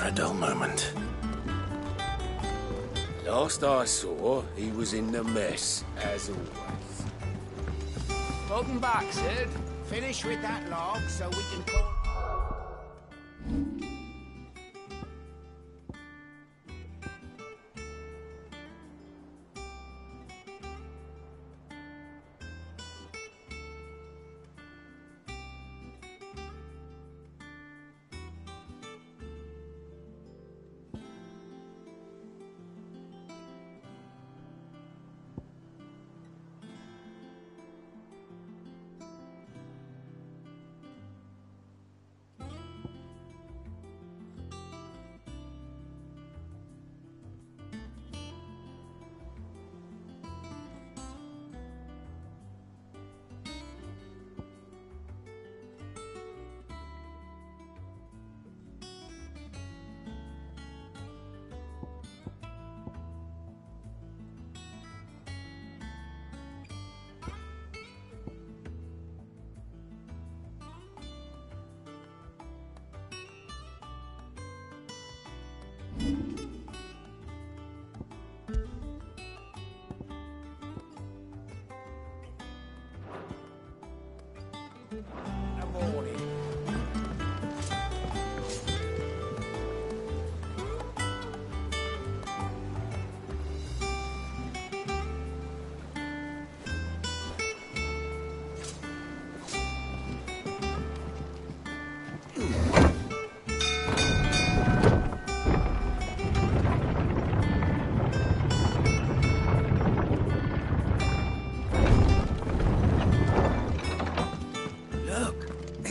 a dull moment. Last I saw, he was in the mess, as always. Welcome back, Sid. Finish with that log so we can call...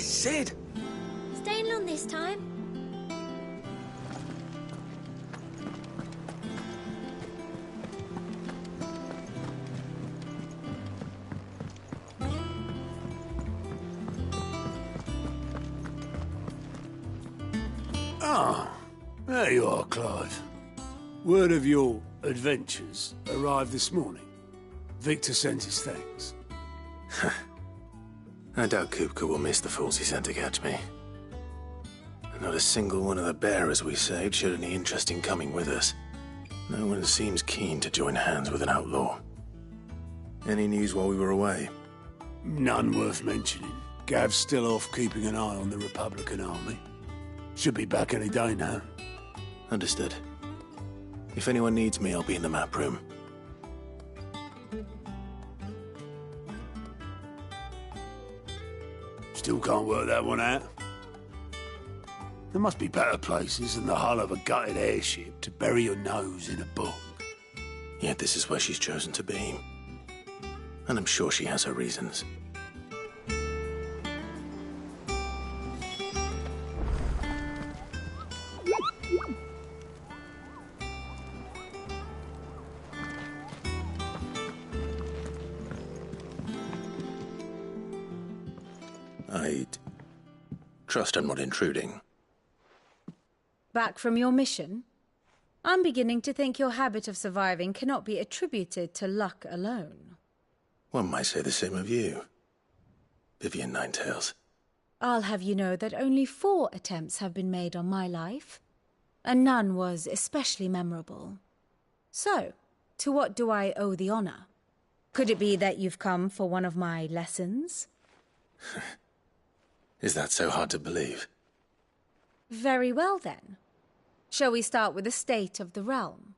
Sid! Staying long this time? Ah, there you are, Clive. Word of your adventures arrived this morning. Victor sent his thanks. I doubt Kupka will miss the fools he sent to catch me. Not a single one of the bearers we saved showed any interest in coming with us. No one seems keen to join hands with an outlaw. Any news while we were away? None worth mentioning. Gav's still off keeping an eye on the Republican army. Should be back any day now. Understood. If anyone needs me, I'll be in the map room. Still can't work that one out. There must be better places than the hull of a gutted airship to bury your nose in a book. Yet this is where she's chosen to be. And I'm sure she has her reasons. I'd trust I'm not intruding. Back from your mission? I'm beginning to think your habit of surviving cannot be attributed to luck alone. One might say the same of you, Vivian Ninetails. I'll have you know that only 4 attempts have been made on my life, and none was especially memorable. So, to what do I owe the honor? Could it be that you've come for one of my lessons? Is that so hard to believe? Very well, then. Shall we start with the state of the realm?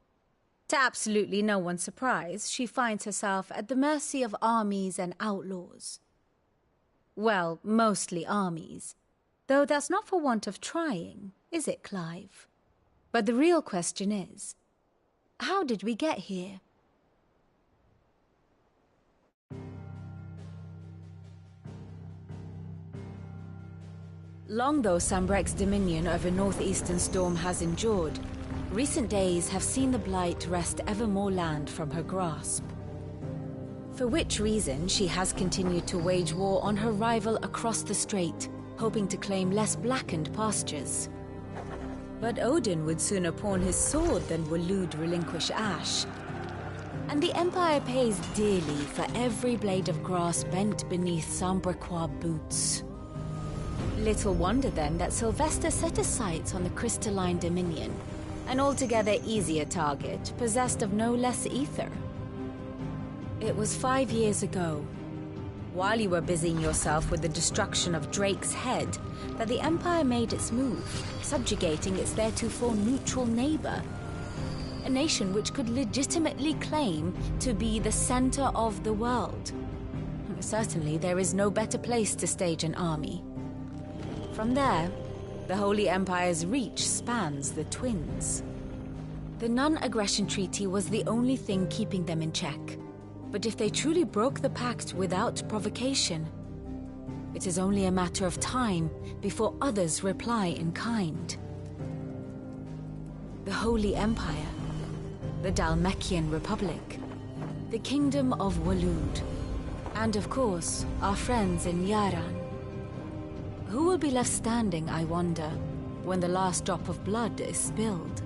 To absolutely no one's surprise, she finds herself at the mercy of armies and outlaws. Well, mostly armies. Though that's not for want of trying, is it, Clive? But the real question is, how did we get here? Long though Sambrek's dominion over northeastern Storm has endured, recent days have seen the Blight wrest ever more land from her grasp. For which reason she has continued to wage war on her rival across the strait, hoping to claim less blackened pastures. But Odin would sooner pawn his sword than Waloed relinquish Ash. And the Empire pays dearly for every blade of grass bent beneath Sambrequois boots. Little wonder then that Sylvester set his sights on the crystalline Dominion, an altogether easier target possessed of no less ether. It was 5 years ago, while you were busying yourself with the destruction of Drake's head, that the Empire made its move, subjugating its theretofore neutral neighbor. A nation which could legitimately claim to be the center of the world. Certainly, there is no better place to stage an army. From there, the Holy Empire's reach spans the Twins. The non-aggression treaty was the only thing keeping them in check. But if they truly broke the pact without provocation, it is only a matter of time before others reply in kind. The Holy Empire, the Dhalmekian Republic, the Kingdom of Waloed, and of course, our friends in Yaran. Who will be left standing, I wonder, when the last drop of blood is spilled?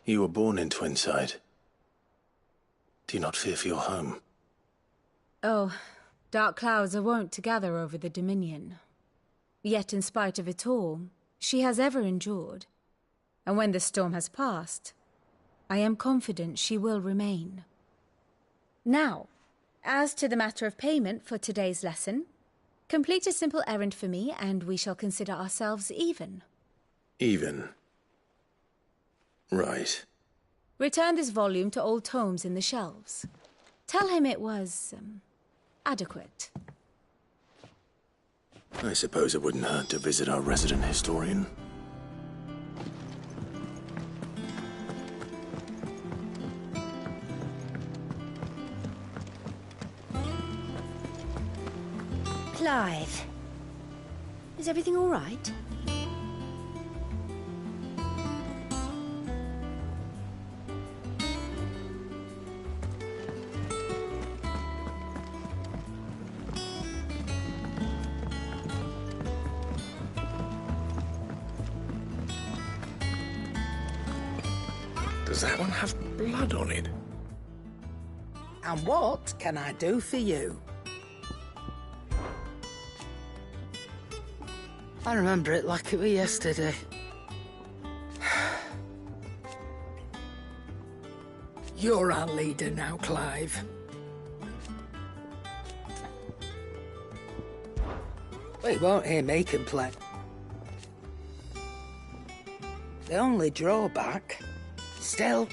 You were born in Twinside. Do you not fear for your home? Oh, dark clouds are wont to gather over the Dominion. Yet in spite of it all, she has ever endured. And when the storm has passed, I am confident she will remain. Now, as to the matter of payment for today's lesson, complete a simple errand for me and we shall consider ourselves even. Even? Right. Return this volume to old tomes in the shelves. Tell him it was, adequate. I suppose it wouldn't hurt to visit our resident historian. Clive. Is everything all right? Does that one have blood on it? And what can I do for you? I remember it like it was yesterday. You're our leader now, Clive. Well, you won't hear me complain. The only drawback, still.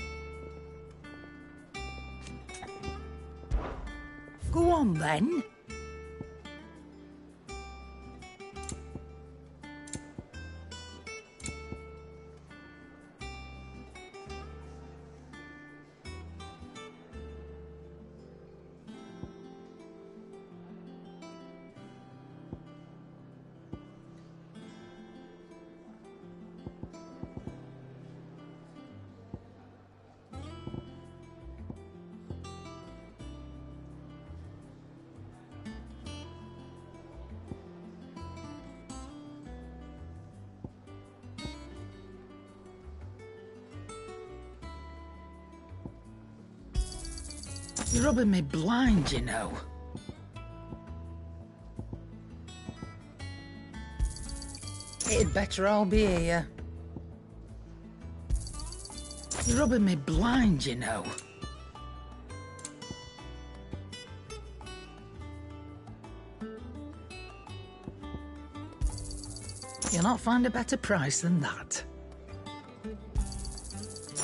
Go on then. You're rubbing me blind, you know. It'd better all be here. You're rubbing me blind, you know. You'll not find a better price than that.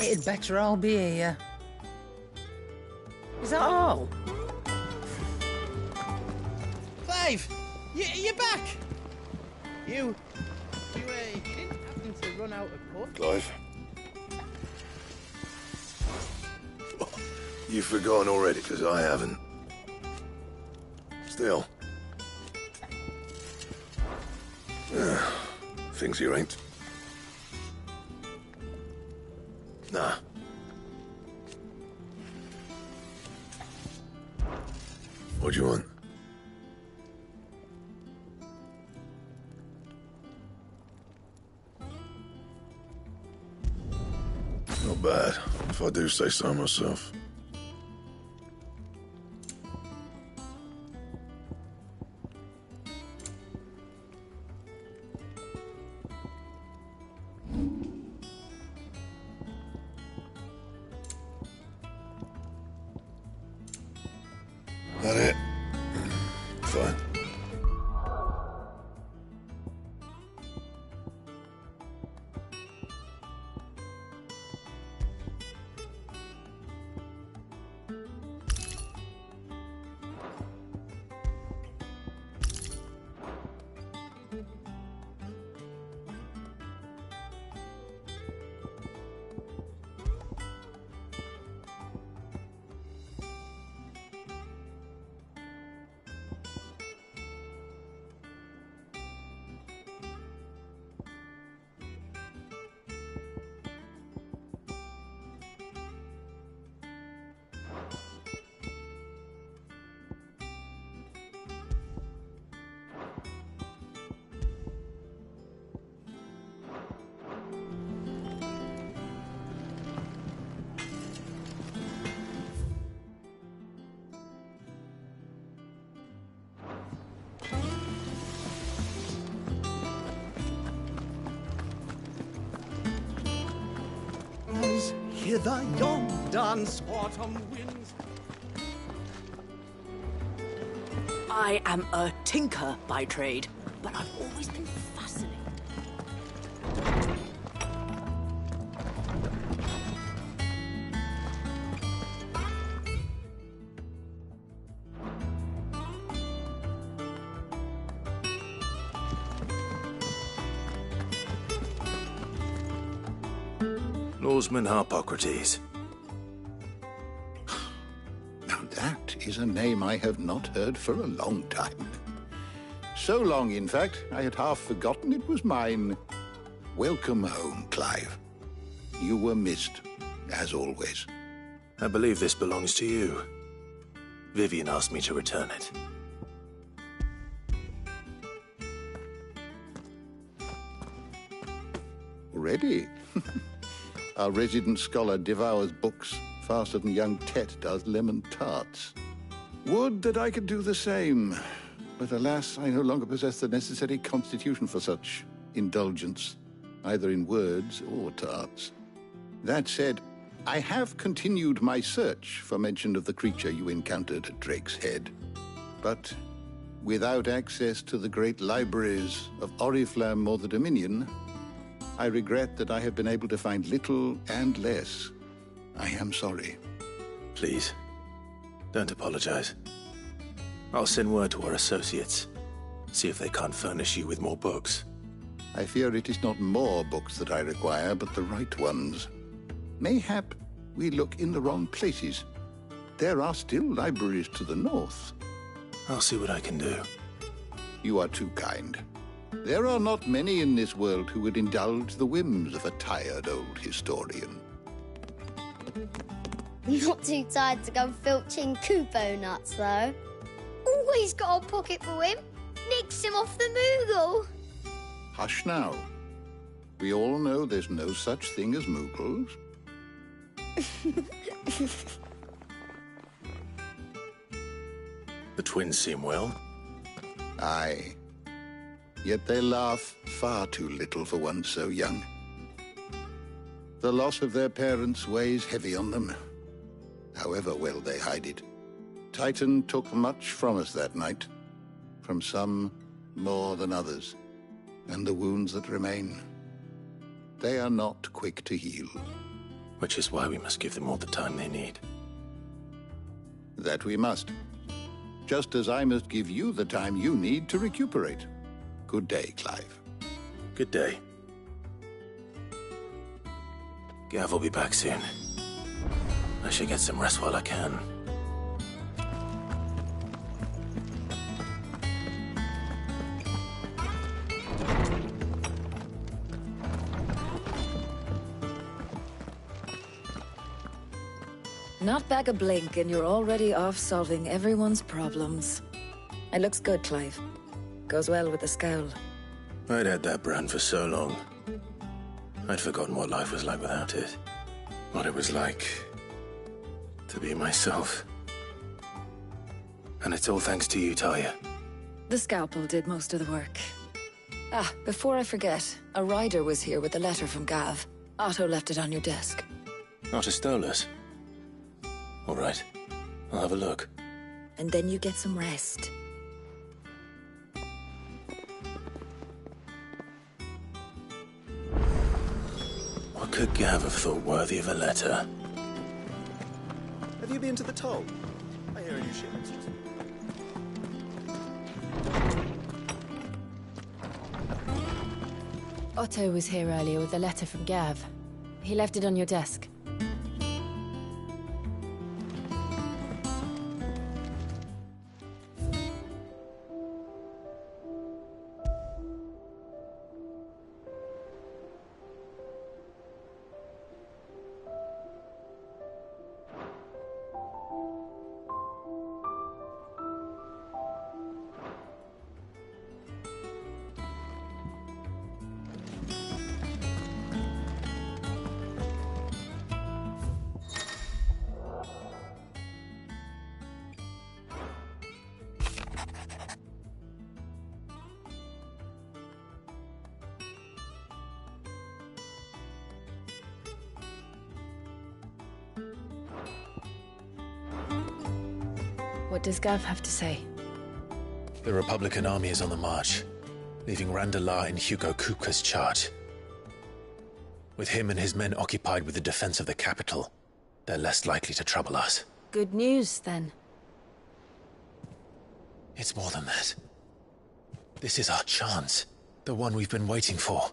It'd better all be here. Is that all? Clive! You're back! You didn't happen to run out of port? Clive? You've forgotten already, because I haven't. Still. Things here ain't. Nah. What do you want? Not bad, if I do say so myself. hither yon autumn winds. I am a tinker by trade, but I've always been fascinated. Lawsman Harpocrates. Now that is a name I have not heard for a long time. So long, in fact, I had half forgotten it was mine. Welcome home, Clive. You were missed, as always. I believe this belongs to you. Vivian asked me to return it. Already? Our resident scholar devours books faster than young Tet does lemon tarts. Would that I could do the same. But alas, I no longer possess the necessary constitution for such indulgence, either in words or tarts. That said, I have continued my search for mention of the creature you encountered at Drake's Head. But without access to the great libraries of Oriflamme or the Dominion, I regret that I have been able to find little and less. I am sorry. Please, don't apologize. I'll send word to our associates. See if they can't furnish you with more books. I fear it is not more books that I require, but the right ones. Mayhap we look in the wrong places. There are still libraries to the north. I'll see what I can do. You are too kind. There are not many in this world who would indulge the whims of a tired old historian. Not too tired to go filching Kupo nuts, though. Always got a pocket for him. Nicks him off the Moogle. Hush now. We all know there's no such thing as Moogles. The twins seem well. Aye. Yet they laugh far too little for one so young. The loss of their parents weighs heavy on them, however well they hide it. Titan took much from us that night, from some more than others, and the wounds that remain, they are not quick to heal. Which is why we must give them all the time they need. That we must. Just as I must give you the time you need to recuperate. Good day, Clive. Good day. Gav will be back soon. I should get some rest while I can. Not back a blink and you're already off solving everyone's problems. It looks good, Clive. Goes well with the scowl. I'd had that brand for so long. I'd forgotten what life was like without it. What it was like to be myself. And it's all thanks to you, Talia. The scalpel did most of the work. Ah, before I forget, a rider was here with a letter from Gav. Otto left it on your desk. Otto stole us. All right, I'll have a look. And then you get some rest. What could Gav have thought worthy of a letter? Have you been to the toll? I hear a new shipment's just... Otto was here earlier with a letter from Gav. He left it on your desk. What does Gav have to say? The Republican army is on the march, leaving Randalar in Hugo Kupka's charge. With him and his men occupied with the defense of the capital, they're less likely to trouble us. Good news, then. It's more than that. This is our chance, the one we've been waiting for.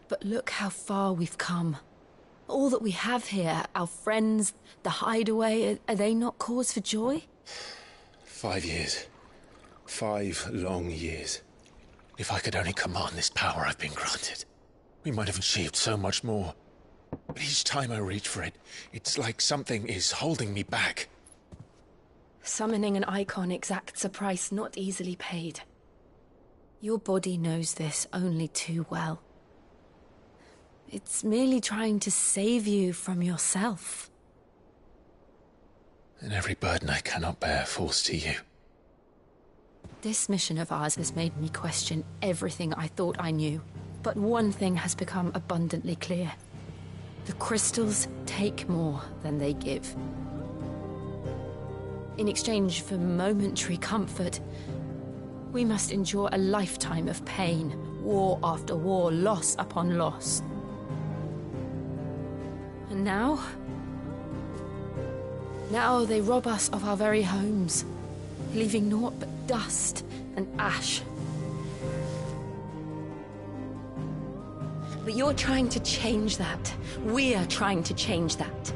But look how far we've come. All that we have here, our friends, the hideaway, are they not cause for joy? 5 years. 5 long years. If I could only command this power I've been granted, we might have achieved so much more. But each time I reach for it, it's like something is holding me back. Summoning an icon exacts a price not easily paid. Your body knows this only too well. It's merely trying to save you from yourself. And every burden I cannot bear falls to you. This mission of ours has made me question everything I thought I knew. But one thing has become abundantly clear. The crystals take more than they give. In exchange for momentary comfort, we must endure a lifetime of pain, war after war, loss upon loss. And now they rob us of our very homes, leaving naught but dust and ash. But you're trying to change that. We're trying to change that.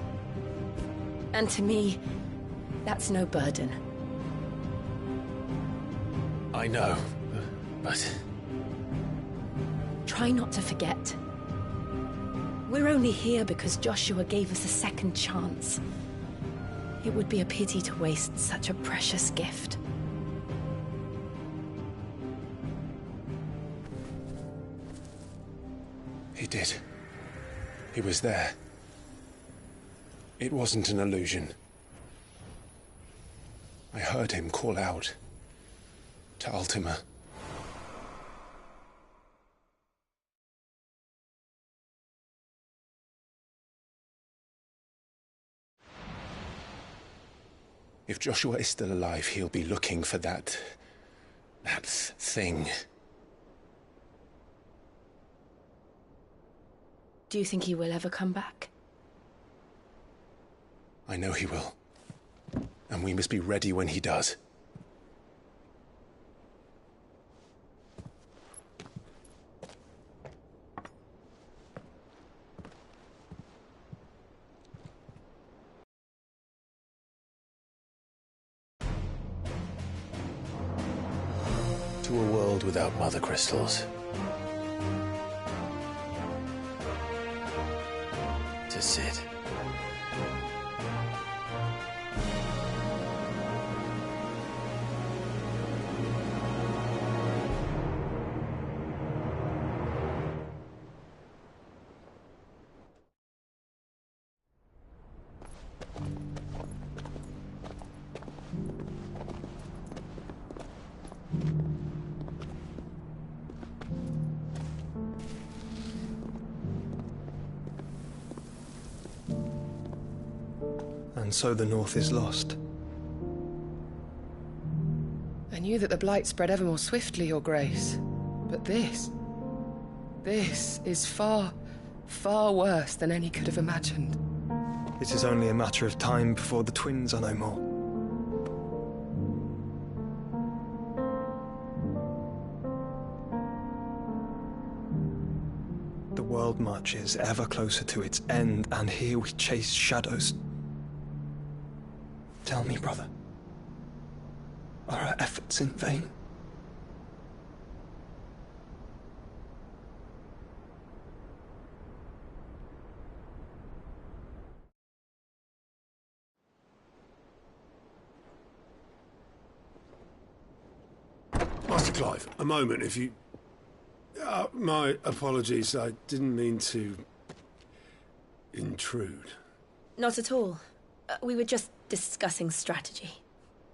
And to me, that's no burden. I know, but... Try not to forget. We're only here because Joshua gave us a second chance. It would be a pity to waste such a precious gift. He did. He was there. It wasn't an illusion. I heard him call out to Ultima. If Joshua is still alive, he'll be looking for that thing. Do you think he will ever come back? I know he will. And we must be ready when he does. To a world without mother crystals. To Sid. And so the North is lost. I knew that the Blight spread ever more swiftly, Your Grace. But this is far, far worse than any could have imagined. It is only a matter of time before the twins are no more. The world marches ever closer to its end, and here we chase shadows. Tell me, brother, are our efforts in vain? Master Clive, a moment, if you... my apologies, I didn't mean to... intrude. Not at all. We were just discussing strategy.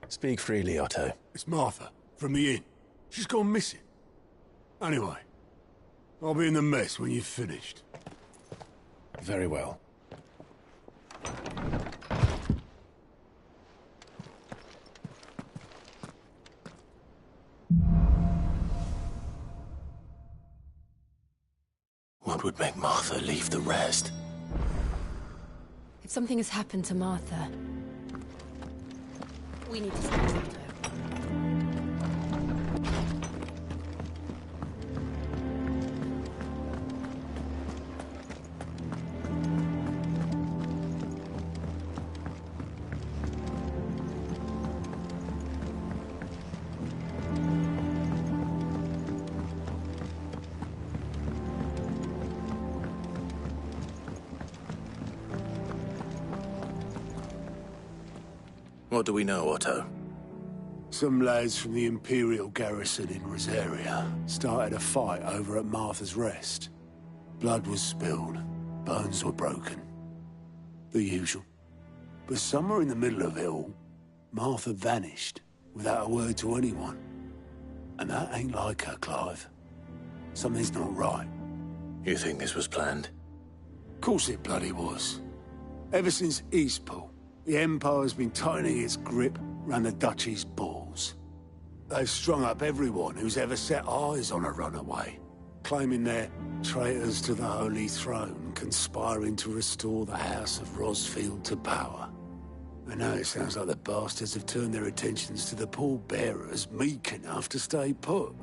Speak freely, Otto. It's Martha, from the inn. She's gone missing. Anyway, I'll be in the mess when you've finished. Very well. What would make Martha leave the rest? If something has happened to Martha, we need to speak to Otto. What do we know, Otto? Some lads from the Imperial garrison in Rosaria started a fight over at Martha's Rest. Blood was spilled, bones were broken. The usual. But somewhere in the middle of it all, Martha vanished without a word to anyone. And that ain't like her, Clive. Something's not right. You think this was planned? Of course it bloody was. Ever since Eastpool, the Empire's been tightening its grip round the Duchy's balls. They've strung up everyone who's ever set eyes on a runaway, claiming they're traitors to the Holy Throne, conspiring to restore the House of Rosfield to power. And now it sounds like the bastards have turned their attentions to the pallbearers meek enough to stay put.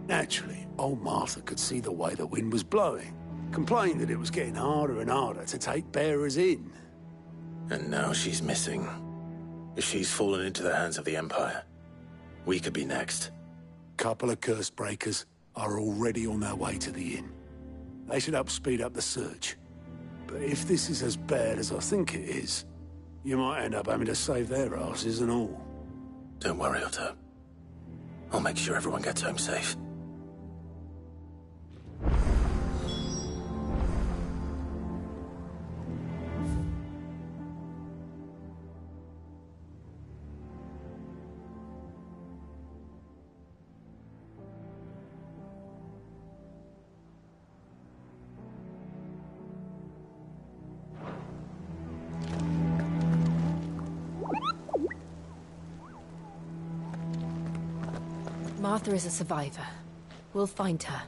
Naturally, old Martha could see the way the wind was blowing, complained that it was getting harder and harder to take bearers in. And now she's missing. If she's fallen into the hands of the Empire, we could be next. Couple of curse breakers are already on their way to the inn. They should help speed up the search. But if this is as bad as I think it is, you might end up having to save their asses and all. Don't worry, Otto. I'll make sure everyone gets home safe. Martha is a survivor. We'll find her.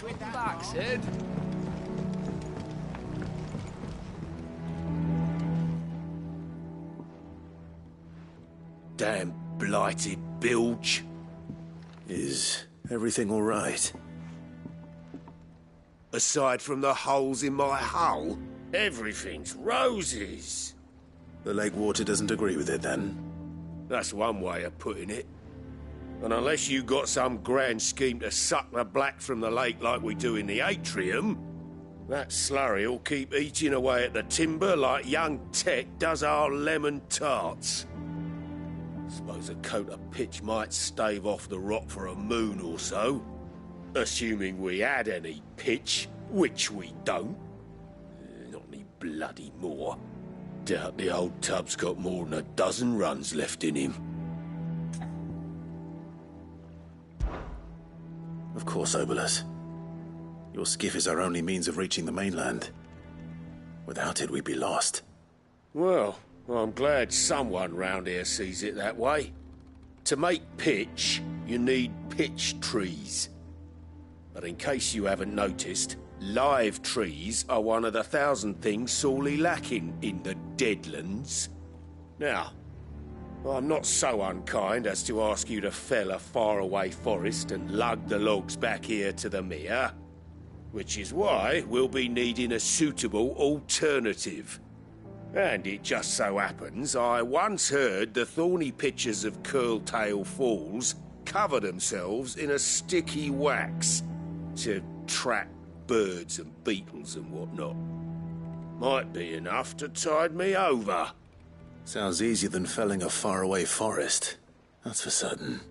Welcome back, Sid. Damn blighted bilge. Is everything all right? Aside from the holes in my hull, everything's roses. The lake water doesn't agree with it, then? That's one way of putting it. And unless you got some grand scheme to suck the black from the lake like we do in the atrium, that slurry'll keep eating away at the timber like young Tech does our lemon tarts. Suppose a coat of pitch might stave off the rot for a moon or so. Assuming we had any pitch, which we don't. Not any bloody more. Doubt the old tub's got more than a dozen runs left in him. Of course, Obolus. Your skiff is our only means of reaching the mainland. Without it, we'd be lost. Well, I'm glad someone round here sees it that way. To make pitch, you need pitch trees. But in case you haven't noticed, live trees are one of the 1,000 things sorely lacking in the Deadlands. Now, I'm not so unkind as to ask you to fell a faraway forest and lug the logs back here to the mere, which is why we'll be needing a suitable alternative. And it just so happens I once heard the thorny pitchers of Curltail Falls cover themselves in a sticky wax to trap birds and beetles and whatnot. Might be enough to tide me over. Sounds easier than felling a faraway forest. That's for certain.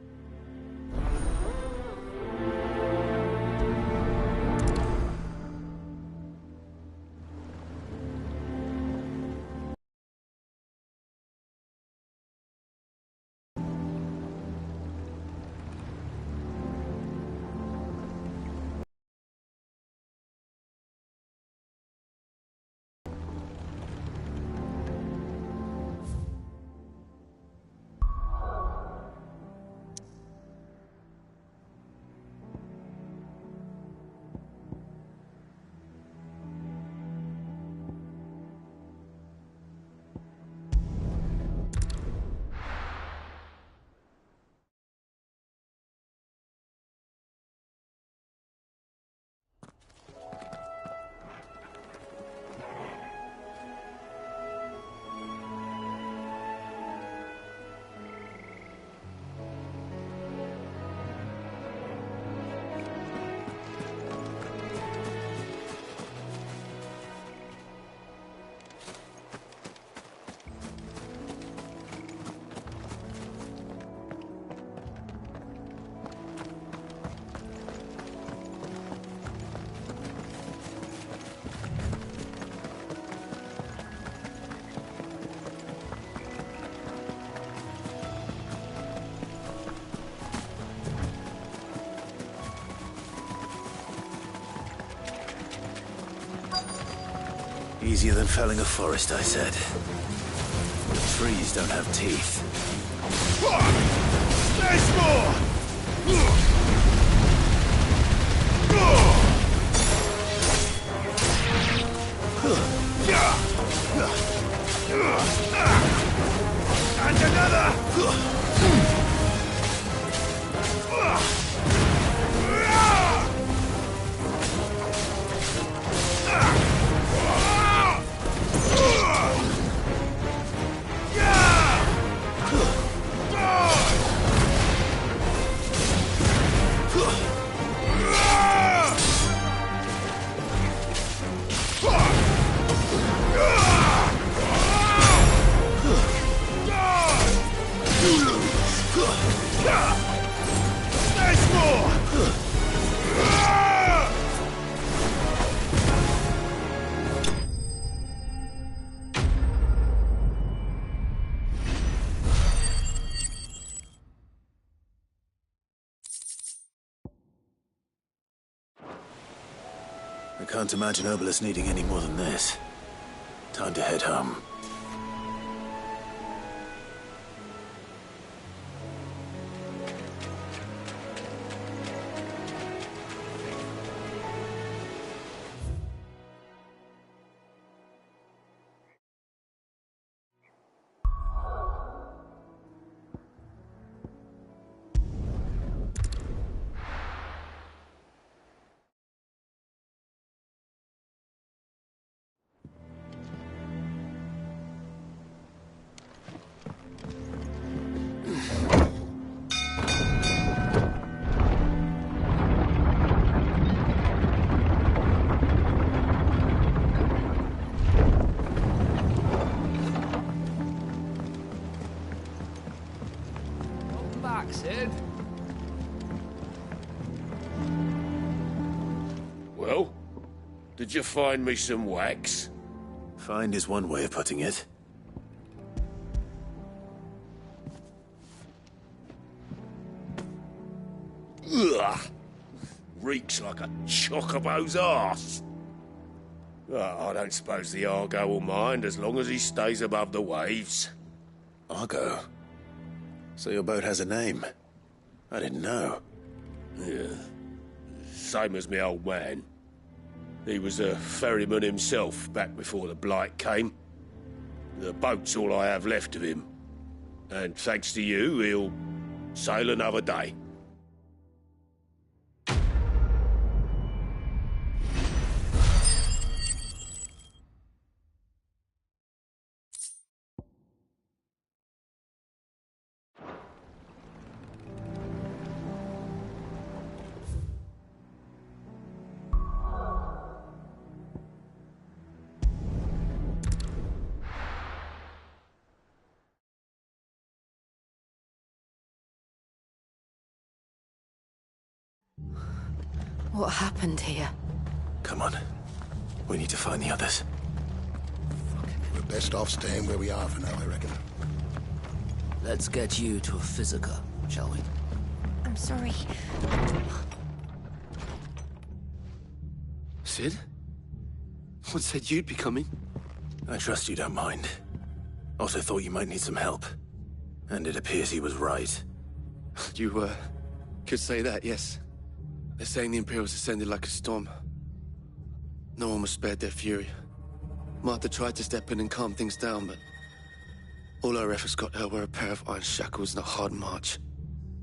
Easier than felling a forest, I said. The trees don't have teeth. There's more! And another! There's more! I can't imagine Herbalist needing any more than this. Time to head home. Sid. Well, did you find me some wax? Find is one way of putting it. Ugh! Reeks like a chocobo's arse. I don't suppose the Argo will mind as long as he stays above the waves. Argo? So your boat has a name? I didn't know. Yeah. Same as my old man. He was a ferryman himself back before the Blight came. The boat's all I have left of him. And thanks to you, he'll sail another day. What happened here? Come on. We need to find the others. We're best off staying where we are for now, I reckon. Let's get you to a physica, shall we? I'm sorry. Sid? What said you'd be coming? I trust you don't mind. Also thought you might need some help. And it appears he was right. You, could say that, yes. They're saying the Imperials ascended like a storm. No one was spared their fury. Martha tried to step in and calm things down, but all our efforts got her were a pair of iron shackles and a hard march.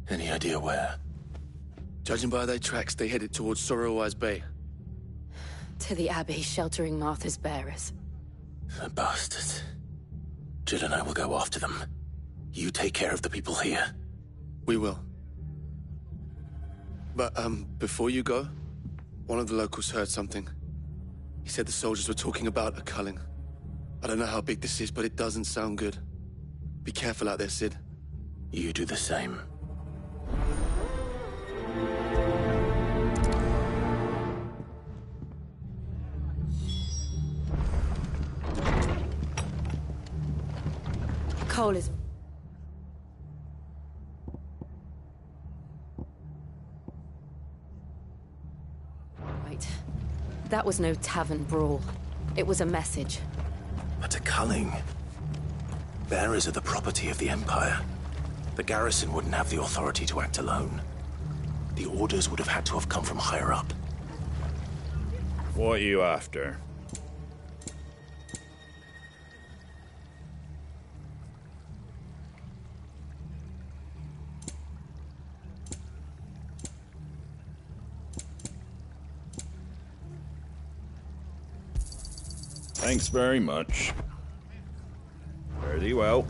Any idea where? Judging by their tracks, they headed towards Sorrowwise Bay. To the Abbey, sheltering Martha's bearers. The bastards. Jill and I will go after them. You take care of the people here. We will. But, before you go, one of the locals heard something. He said the soldiers were talking about a culling. I don't know how big this is, but it doesn't sound good. Be careful out there, Sid. You do the same. Cole is... Right. That was no tavern brawl. It was a message. But a culling. Bearers are the property of the Empire. The garrison wouldn't have the authority to act alone. The orders would have had to have come from higher up. What are you after? Thanks very much. Fare thee well.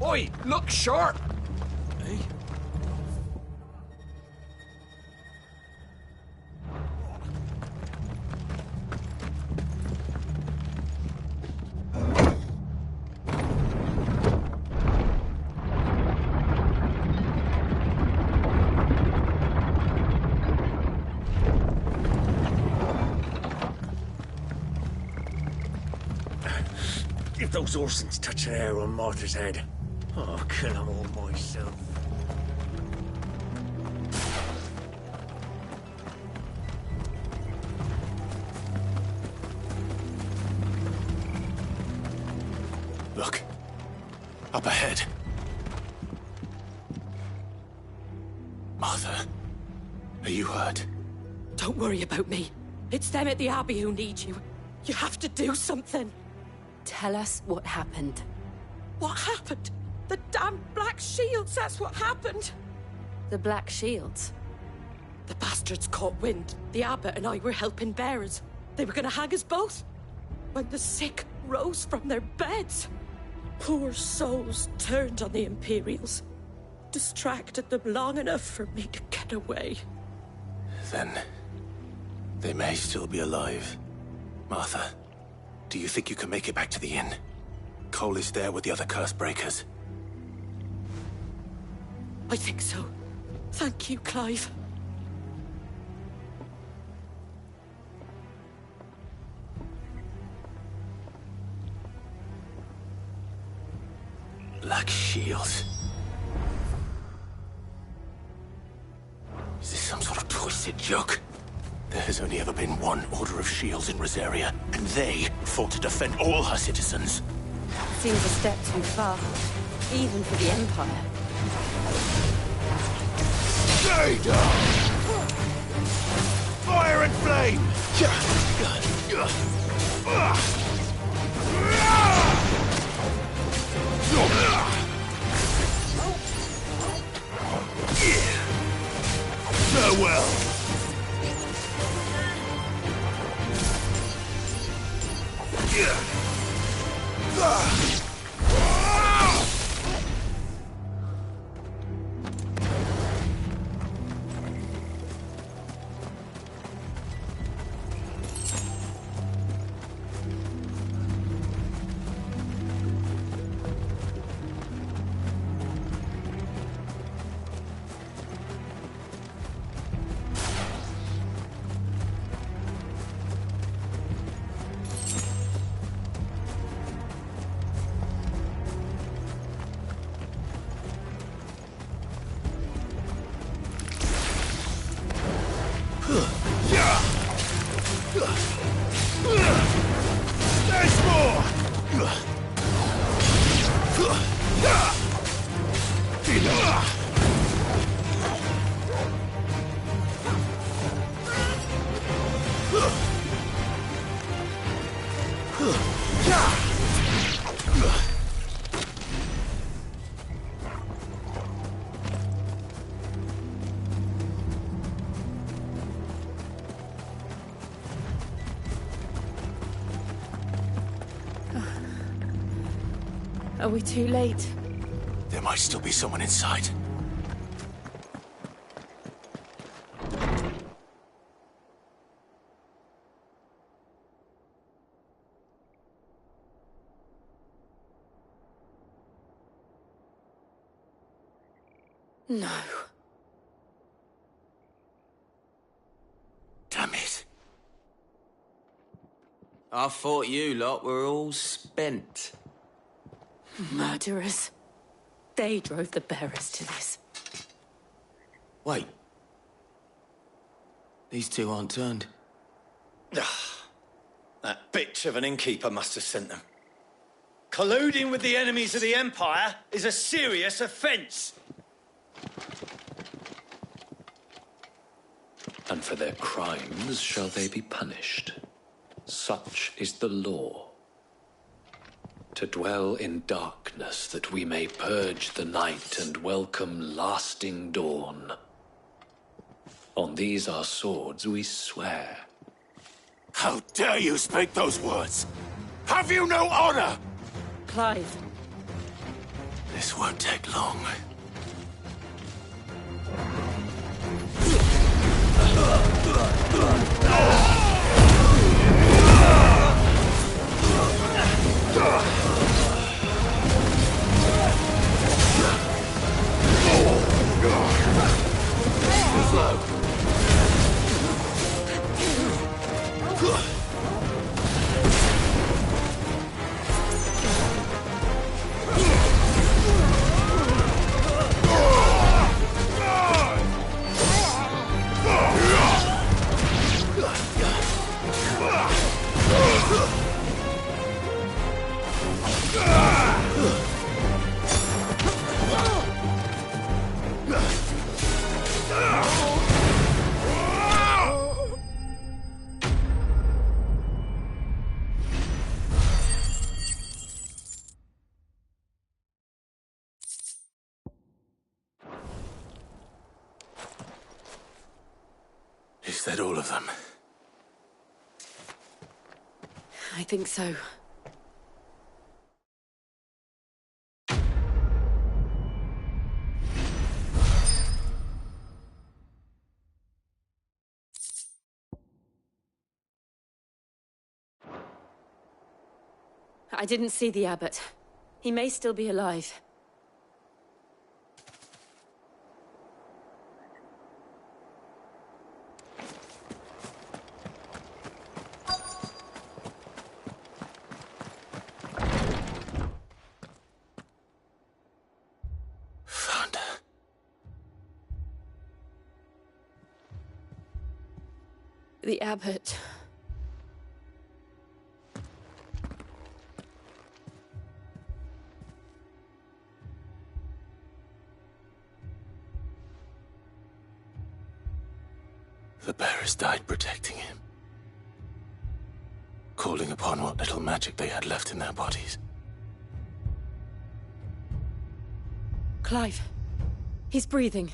Oi, look sharp! Hey? If those Orsons touch an arrow on Martha's head, I'll kill them all myself. Look. Up ahead. Martha, are you hurt? Don't worry about me. It's them at the Abbey who need you. You have to do something. Tell us what happened. What happened? The damn Black Shields, that's what happened. The Black Shields? The bastards caught wind. The Abbot and I were helping bearers. They were gonna hang us both. When the sick rose from their beds, poor souls turned on the Imperials. Distracted them long enough for me to get away. Then... they may still be alive. Martha, do you think you can make it back to the inn? Cole is there with the other curse breakers. I think so. Thank you, Clive. Black Shields. Is this some sort of twisted joke? There has only ever been one Order of Shields in Rosaria, and they fought to defend all her citizens. Seems a step too far, even for the Empire. Stay down! Fire and flame! Farewell! Are we too late? There might still be someone inside. No. Damn it. I thought you lot were all spent. Murderers. They drove the bearers to this. Wait. These two aren't turned. That bitch of an innkeeper must have sent them. Colluding with the enemies of the Empire is a serious offence. And for their crimes shall they be punished. Such is the law. To dwell in darkness that we may purge the night and welcome lasting dawn. On these our swords we swear. How dare you speak those words? Have you no honor? Clive. This won't take long. Is that all of them? I think so. I didn't see the abbot. He may still be alive. Found her. The abbot. The bearers died protecting him. Calling upon what little magic they had left in their bodies. Clive. He's breathing.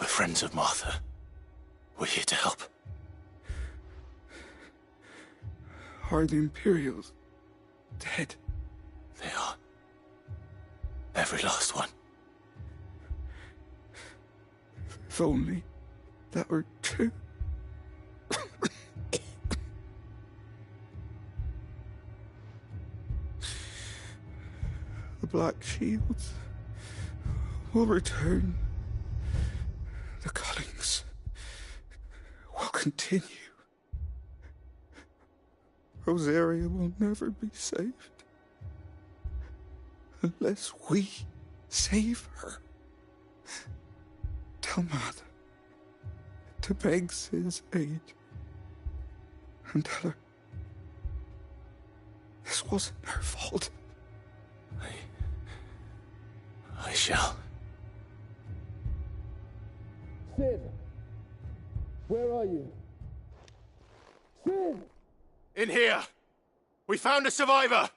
We're friends of Martha. We're here to help. Are the Imperials dead? They are. Every last one. If only that were true. The Black Shields will return. The cuttings will continue. Rosaria will never be saved unless we save her. Tell Mother to beg Sid's aid and tell her this wasn't her fault. I shall. Sid! Where are you? Sin! In here! We found a survivor!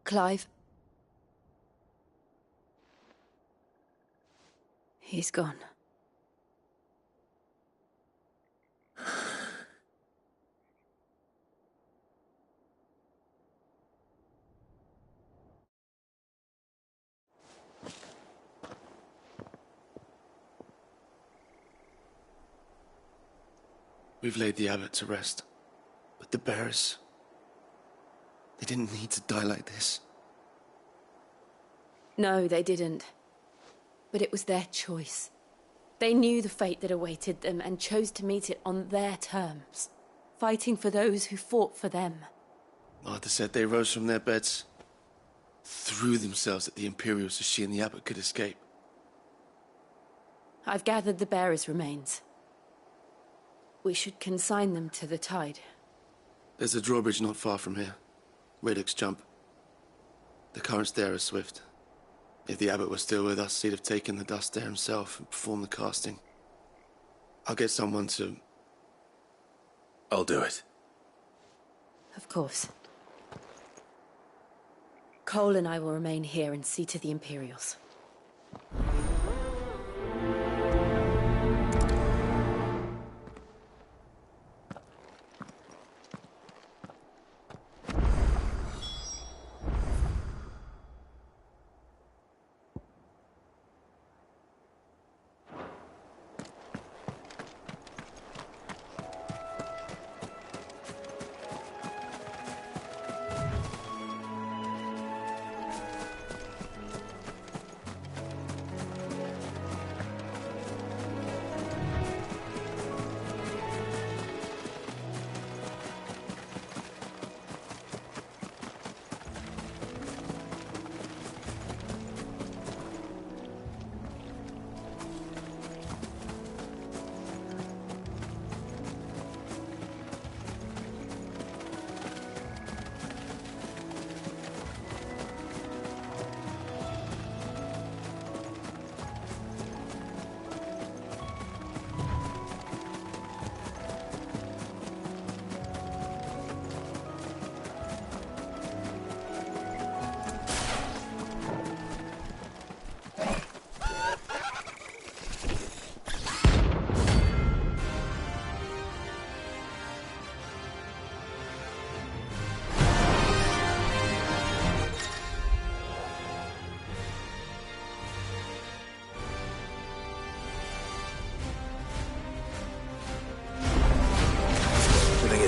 Clive. He's gone. We've laid the abbot to rest. But the bearers... they didn't need to die like this. No, they didn't. But it was their choice. They knew the fate that awaited them and chose to meet it on their terms, fighting for those who fought for them. Martha said they rose from their beds, threw themselves at the Imperials so she and the abbot could escape. I've gathered the bearers' remains. We should consign them to the tide. There's a drawbridge not far from here. Radix Jump. The currents there are swift. If the abbot was still with us, he'd have taken the dust there himself and performed the casting. I'll get someone to... I'll do it. Of course. Cole and I will remain here and see to the Imperials.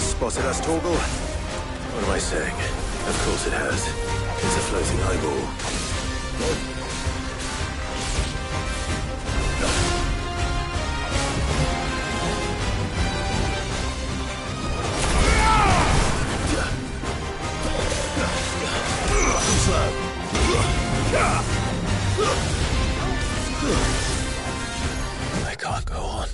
Spotted us, Torgal? What am I saying? Of course it has. It's a floating eyeball. I can't go on.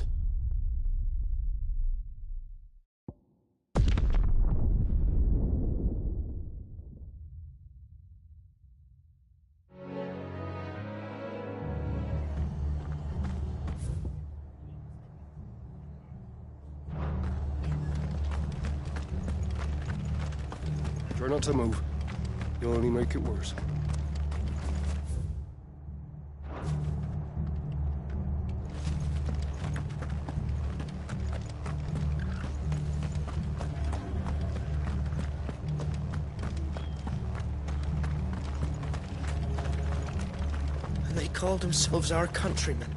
Try not to move. You'll only make it worse. And they called themselves our countrymen.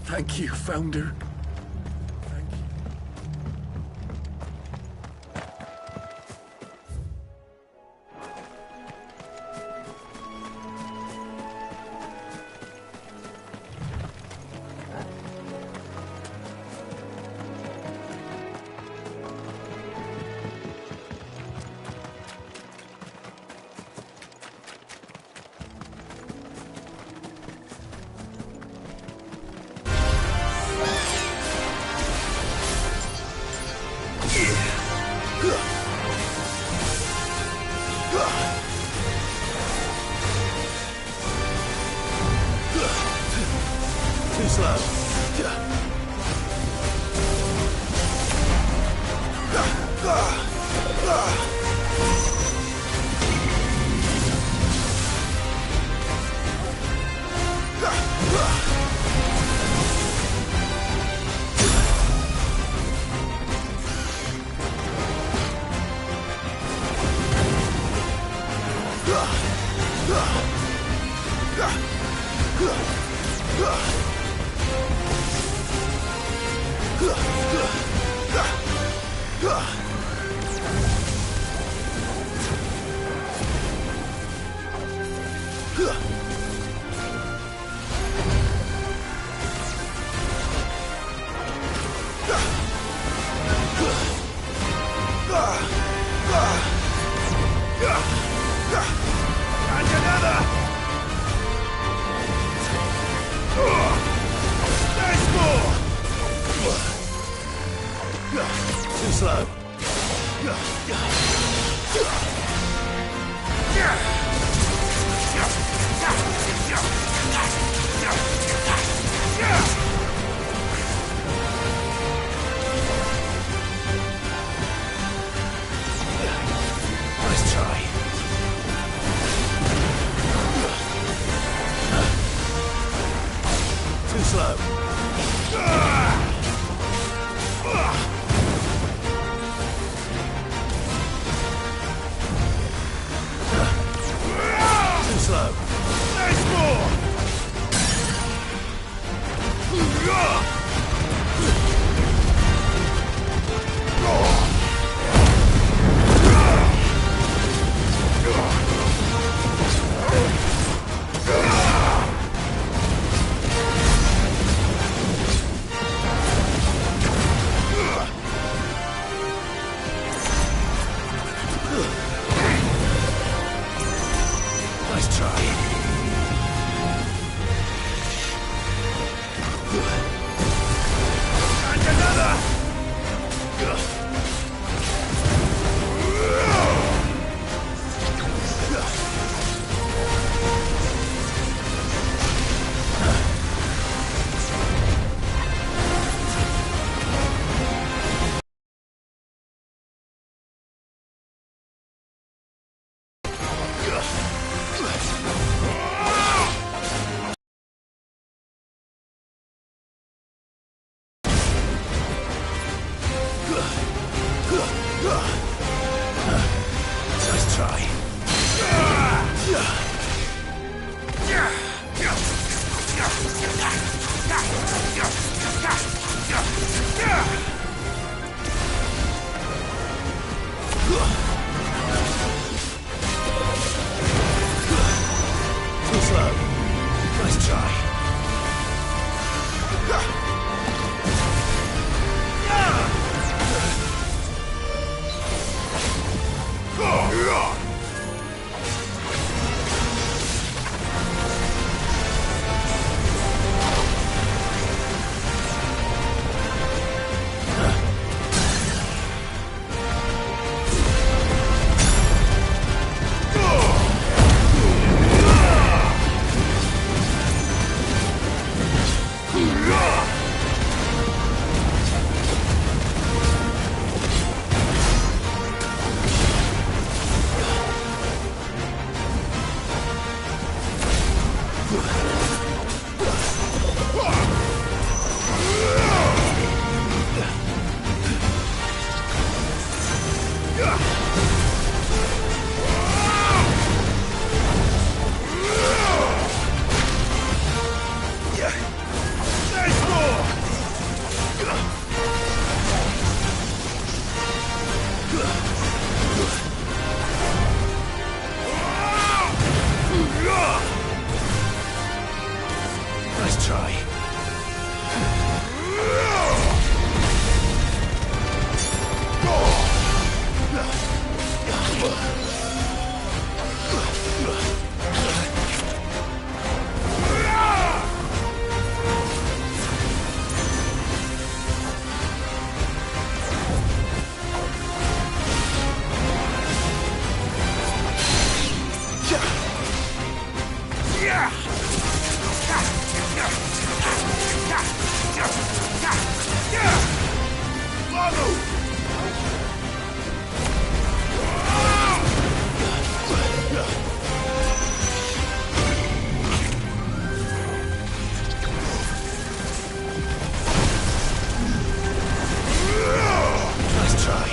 Thank you, Founder. Thank you. Too slow. Nice try. Too slow. Too slow. Nice more. Nice try. And another! Nice try. Too slow. Nice try. Nice try. Nice try.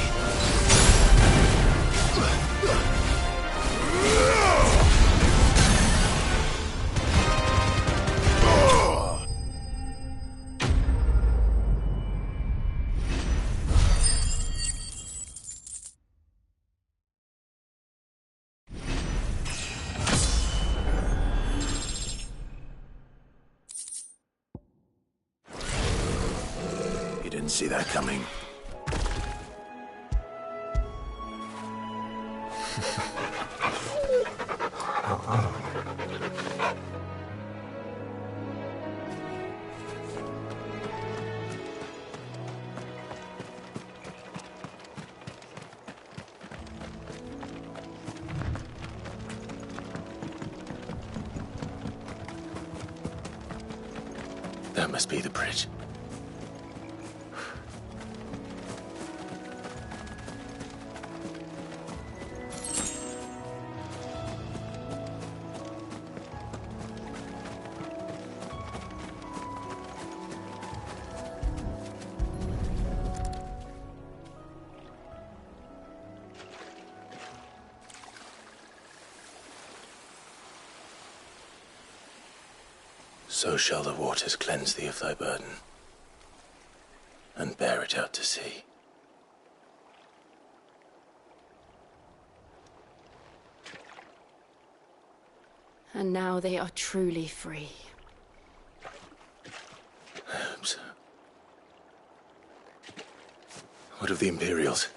You didn't see that coming. must be the bridge. So shall the waters cleanse thee of thy burden, and bear it out to sea. And now they are truly free. I hope so. What of the Imperials?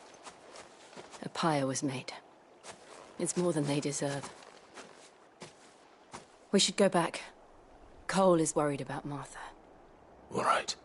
A pyre was made. It's more than they deserve. We should go back. Cole is worried about Martha. All right.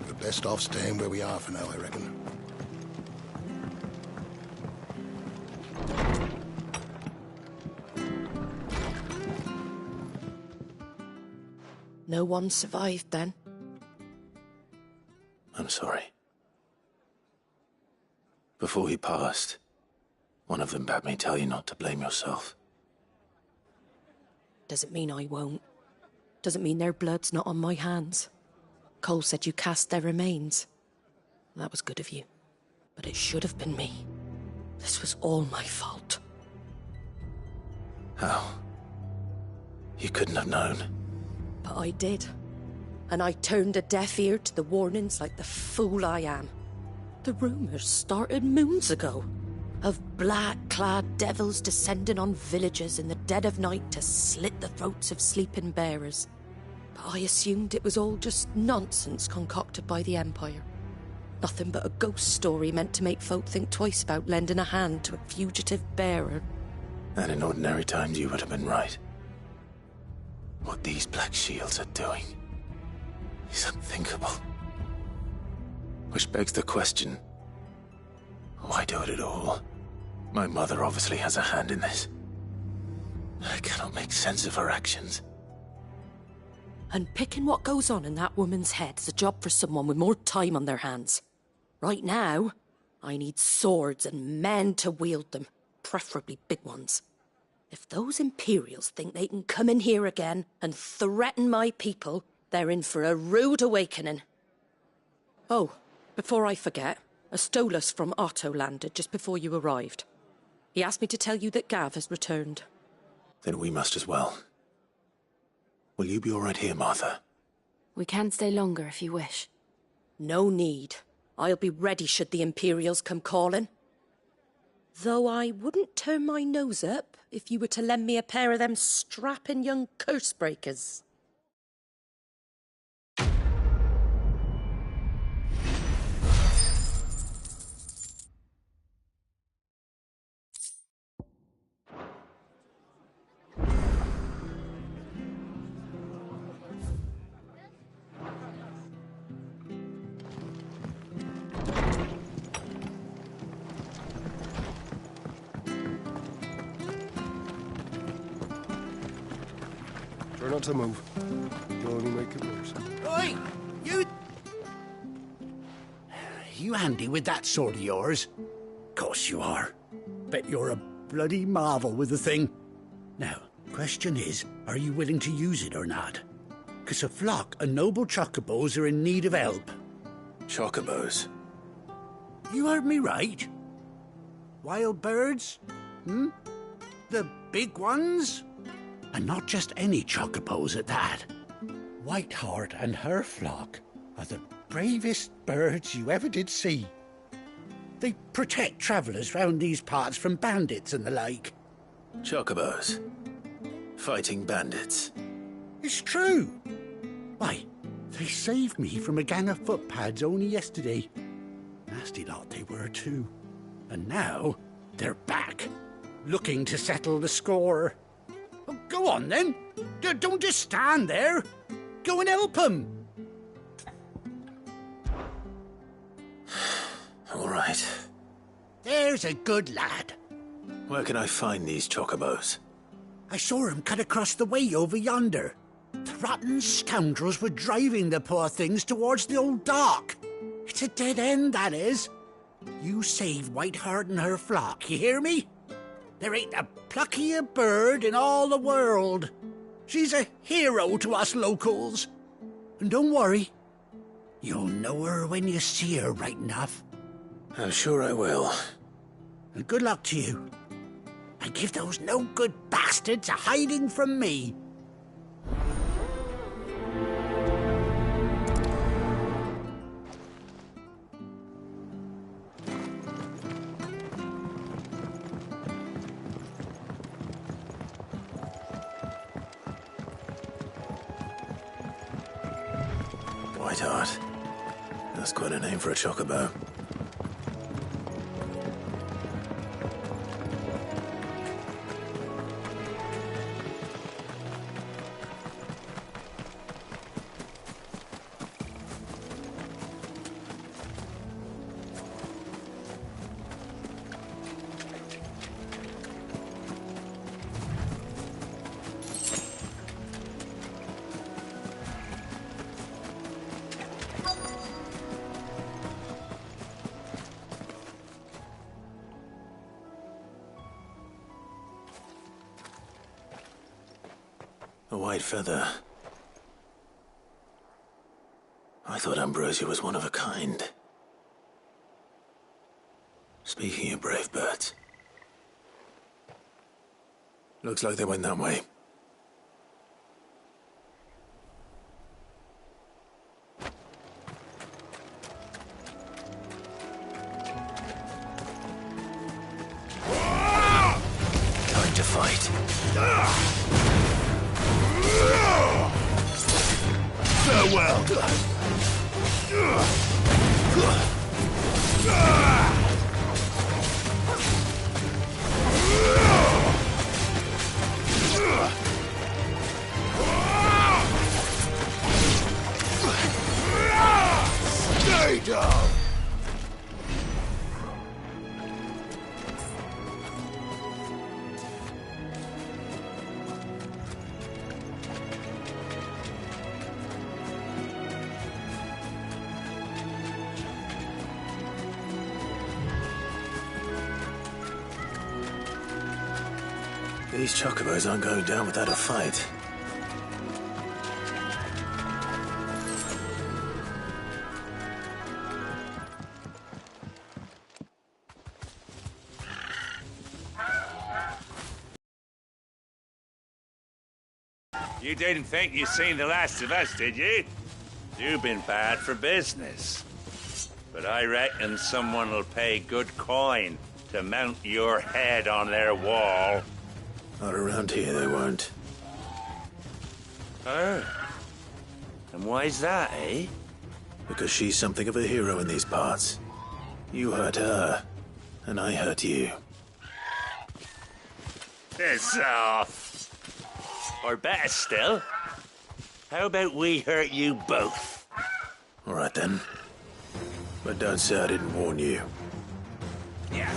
We're best off staying where we are for now, I reckon. No one survived then? I'm sorry. Before he passed, one of them bade me tell you not to blame yourself. Doesn't mean I won't. Doesn't mean their blood's not on my hands. Cole said you cast their remains. That was good of you. But it should have been me. This was all my fault. How? You couldn't have known. But I did. And I turned a deaf ear to the warnings like the fool I am. The rumours started moons ago. Of black-clad devils descending on villages in the dead of night to slit the throats of sleeping bearers. But I assumed it was all just nonsense concocted by the Empire. Nothing but a ghost story meant to make folk think twice about lending a hand to a fugitive bearer. And in ordinary times you would have been right. What these Black Shields are doing is unthinkable. Which begs the question, why do it at all? My mother obviously has a hand in this. I cannot make sense of her actions. And picking what goes on in that woman's head is a job for someone with more time on their hands. Right now, I need swords and men to wield them, preferably big ones. If those Imperials think they can come in here again and threaten my people, they're in for a rude awakening. Oh, before I forget, a Stolas from Otto landed just before you arrived. He asked me to tell you that Gav has returned. Then we must as well. Will you be all right here, Martha? We can stay longer if you wish. No need. I'll be ready should the Imperials come calling. Though I wouldn't turn my nose up if you were to lend me a pair of them strapping young curse breakers. Try not to move. You'll only make it worse. Oi! You handy with that sword of yours? Course you are. Bet you're a bloody marvel with the thing. Now, question is, are you willing to use it or not? 'Cause a flock of noble chocobos are in need of help. Chocobos? You heard me right. Wild birds? The big ones? And not just any chocobos at that. Whiteheart and her flock are the bravest birds you ever did see. They protect travellers round these parts from bandits and the like. Chocobos? Fighting bandits? It's true. Why, they saved me from a gang of footpads only yesterday. Nasty lot they were too. And now, they're back. looking to settle the score. Oh, go on, then. Don't just stand there. Go and help him. All right. There's a good lad. Where can I find these chocobos? I saw him cut across the way over yonder. The rotten scoundrels were driving the poor things towards the old dock. It's a dead end, that is. You save Whiteheart and her flock, you hear me? There ain't a pluckier bird in all the world. She's a hero to us locals. And don't worry, you'll know her when you see her right enough. I'm sure I will. And good luck to you. And give those no-good bastards a hiding from me. Whiteheart. That's quite a name for a chocobo. A white feather. I thought Ambrosia was one of a kind. Speaking of brave birds. Looks like they went that way. Time to fight. Farewell. Stay down. These chocobos aren't going down without a fight. You didn't think you'd seen the last of us, did you? You've been bad for business. But I reckon someone will pay good coin to mount your head on their wall. Not around here, they won't. Oh. And why's that, eh? Because she's something of a hero in these parts. You hurt her, and I hurt you. Piss off. Or better still, how about we hurt you both? All right, then. But don't say I didn't warn you. Yeah.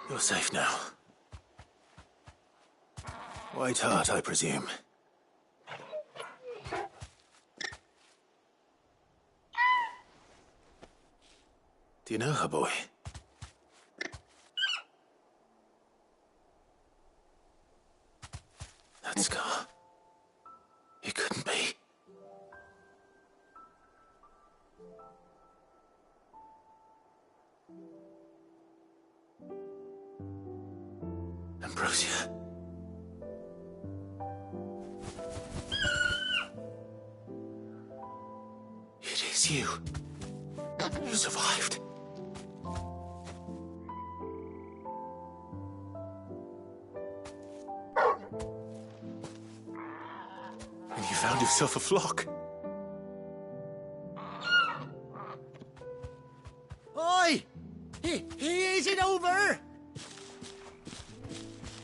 You're safe now. White Hart, I presume. Do you know her, boy? That scar. It couldn't be. Ambrosia. It is you. You survived. And you found yourself a flock. Oi! Is it over?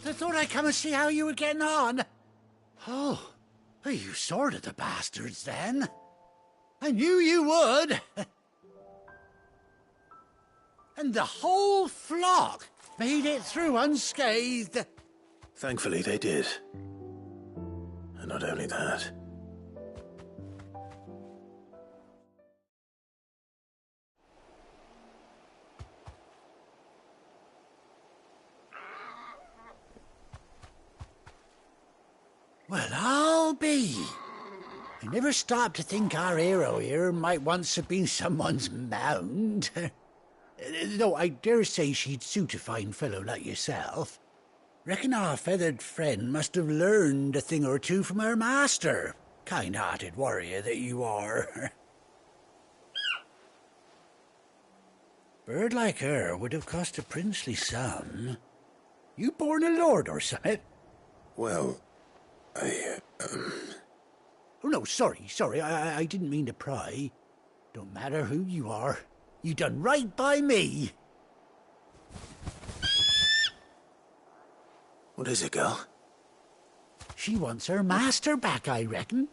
I thought I'd come and see how you were getting on. Oh, you sorted the bastards then. I knew you would. And the whole flock made it through unscathed. Thankfully, they did. And not only that. Well, I'll be. I never stopped to think our hero here might once have been someone's mount. Though I dare say she'd suit a fine fellow like yourself. Reckon our feathered friend must have learned a thing or two from her master. Kind-hearted warrior that you are. Bird like her would have cost a princely sum. You born a lord or something? Well, Oh, no, sorry. I didn't mean to pry. Don't matter who you are. You done right by me. What is it, girl? She wants her master back, I reckon.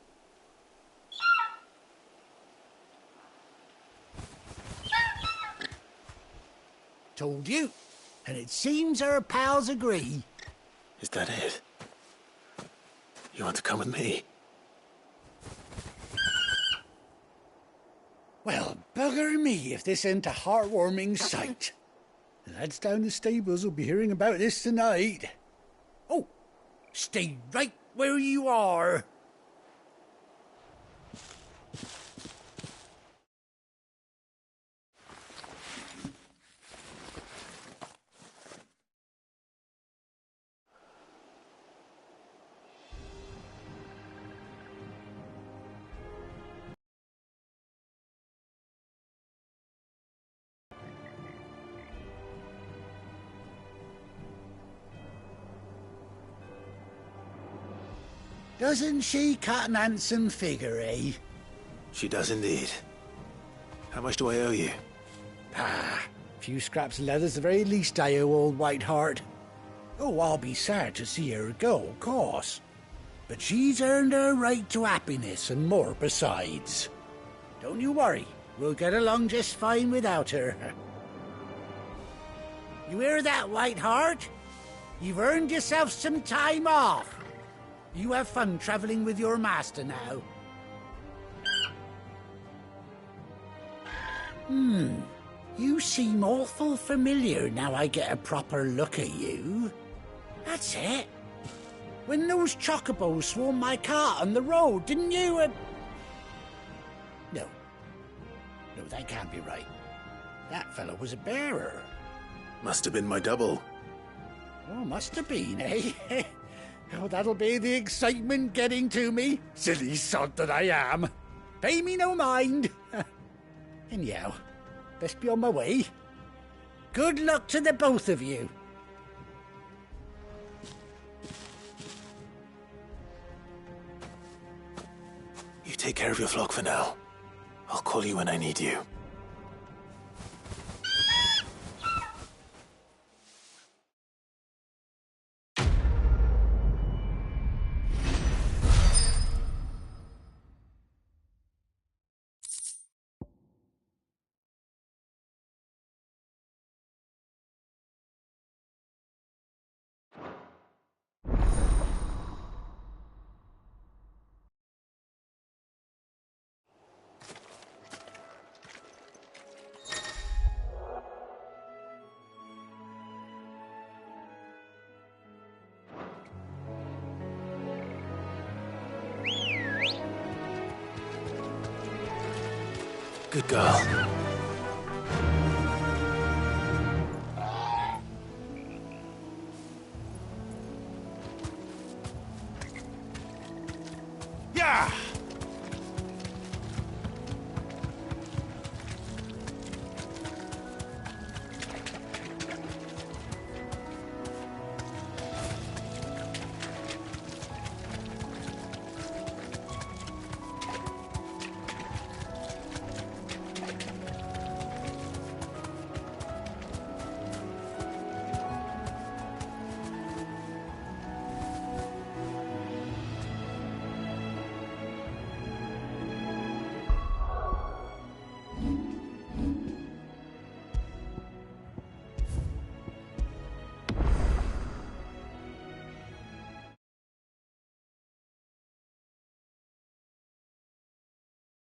Told you. And it seems her pals agree. Is that it? You want to come with me? Well, bugger me if this ain't a heartwarming sight. The lads down the stables will be hearing about this tonight. Oh, stay right where you are. Doesn't she cut an handsome figure, eh? She does indeed. How much do I owe you? Ah, a few scraps of leather's the very least I owe old White Hart. Oh, I'll be sad to see her go, of course. But she's earned her right to happiness and more besides. Don't you worry, we'll get along just fine without her. You hear that, White Hart? You've earned yourself some time off. You have fun traveling with your master now. You seem awful familiar now I get a proper look at you. That's it. When those chocobos swarmed my cart on the road, didn't you? No, that can't be right. That fellow was a bearer. Must have been my double. Oh, must have been, eh? Oh, that'll be the excitement getting to me. Silly sod that I am. Pay me no mind. Anyhow, best be on my way. Good luck to the both of you. You take care of your flock for now. I'll call you when I need you. Good girl. Yeah!